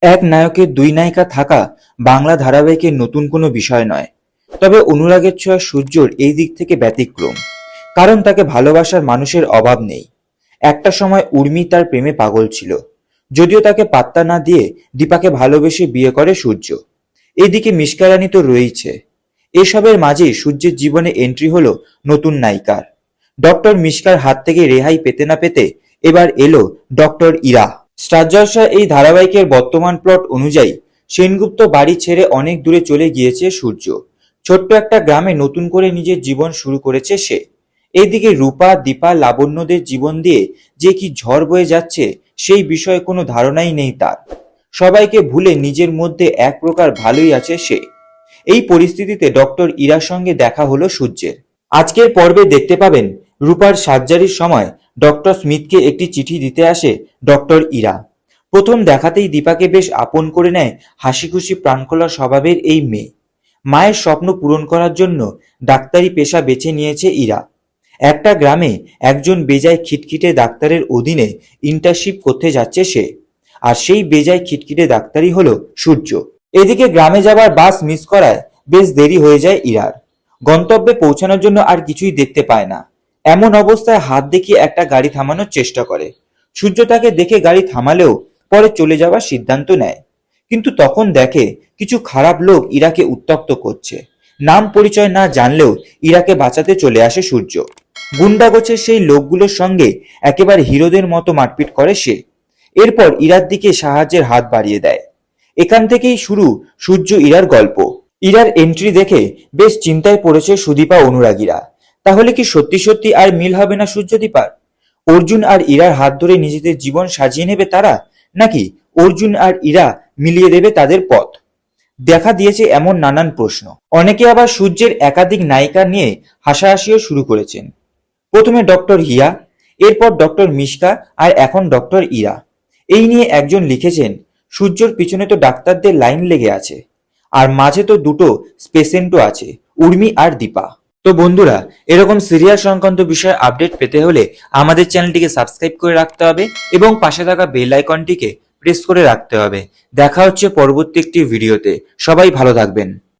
এক নায়কের দুই নায়িকা থাকা বাংলা ধারাবাহিকের নতুন কোনো বিষয় নয়। তবে অনুরাগের ছোঁয়া সূর্যর এই দিক থেকে ব্যতিক্রম। কারণ তাকে ভালোবাসার মানুষের অভাব নেই। একটা সময় উর্মি তার প্রেমে পাগল ছিল, যদিও তাকে পাত্তা না দিয়ে দীপাকে ভালোবেসে বিয়ে করে সূর্য। এদিকে মিশকা রানী তো রয়েইছে। এসবের মাঝেই সূর্যের জীবনে এন্ট্রি হলো নতুন নায়িকার। ডক্টর মিশকার হাত থেকে রেহাই পেতে না পেতে এবার এলো ডক্টর ইরা। স্টার জলসা এই ধারাবাহিকের বর্তমান প্লট অনুযায়ী সেনগুপ্ত বাড়ি ছেড়ে অনেক দূরে চলে গিয়েছে সূর্য। ছোট্ট একটা গ্রামে নতুন করে নিজের জীবন শুরু করেছে সে। এদিকে রূপা, দীপা, লাবণ্যদের জীবন দিয়ে যে কি ঝড় বয়ে যাচ্ছে সেই বিষয়ে কোনো ধারণাই নেই তার। সবাইকে ভুলে নিজের মধ্যে এক প্রকার ভালোই আছে সে। এই পরিস্থিতিতে ডক্টর ইরার সঙ্গে দেখা হলো সূর্যের। আজকের পর্বে দেখতে পাবেন রূপার সার্জারির সময় ডক্টর স্মিথকে একটি চিঠি দিতে আসে ডক্টর ইরা। প্রথম দেখাতেই দীপাকে বেশ আপন করে নেয় হাসিখুশি প্রাণখোলা স্বভাবের এই মেয়ে। মায়ের স্বপ্ন পূরণ করার জন্য ডাক্তারি পেশা বেছে নিয়েছে ইরা। একটা গ্রামে একজন বেজায় খিটখিটে ডাক্তারের অধীনে ইন্টার্নশিপ করতে যাচ্ছে সে। আর সেই বেজায় খিটখিটে ডাক্তারই হলো সূর্য। এদিকে গ্রামে যাবার বাস মিস করায় বেশ দেরি হয়ে যায় ইরার। গন্তব্যে পৌঁছানোর জন্য আর কিছুই দেখতে পায় না। এমন অবস্থায় হাত দেখিয়ে একটা গাড়ি থামানোর চেষ্টা করে। সূর্য তাকে দেখে গাড়ি থামালেও পরে চলে যাওয়ার সিদ্ধান্ত নেয়। কিন্তু তখন দেখে কিছু খারাপ লোক ইরাকে উত্ত্যক্ত করছে। নাম পরিচয় না জানলেও ইরাকে বাঁচাতে চলে আসে সূর্য। গুন্ডা গোছের সেই লোকগুলোর সঙ্গে একেবারে হিরোদের মতো মারপিট করে সে। এরপর ইরার দিকে সাহায্যের হাত বাড়িয়ে দেয়। এখান থেকেই শুরু সূর্য ইরার গল্প। ইরার এন্ট্রি দেখে বেশ চিন্তায় পড়েছে সুদীপা অনুরাগীরা। তাহলে কি সত্যি সত্যি আর মিল হবে না সূর্যদীপার? অর্জুন আর ইরার হাত ধরে নিজেদের জীবন সাজিয়ে নেবে তারা, নাকি অর্জুন আর ইরা মিলিয়ে দেবে তাদের পথ? দেখা দিয়েছে এমন নানান প্রশ্ন। অনেকে আবার সূর্যের একাধিক নায়িকা নিয়ে হাসাহাসিও শুরু করেছেন। প্রথমে ডক্টর হিয়া, এরপর ডক্টর মিশকা, আর এখন ডক্টর ইরা। এই নিয়ে একজন লিখেছেন, সূর্যর পিছনে তো ডাক্তারদের লাইন লেগে আছে, আর মাঝে তো দুটো পেশেন্টও আছে, উর্মি আর দীপা। তো বন্ধুরা, এরকম সিরিয়াল সংক্রান্ত বিষয়ে আপডেট পেতে হলে আমাদের চ্যানেলটিকে সাবস্ক্রাইব করে রাখতে হবে এবং পাশে থাকা বেল আইকনটিকে প্রেস করে রাখতে হবে। দেখা হচ্ছে পরবর্তী একটি ভিডিওতে। সবাই ভালো থাকবেন।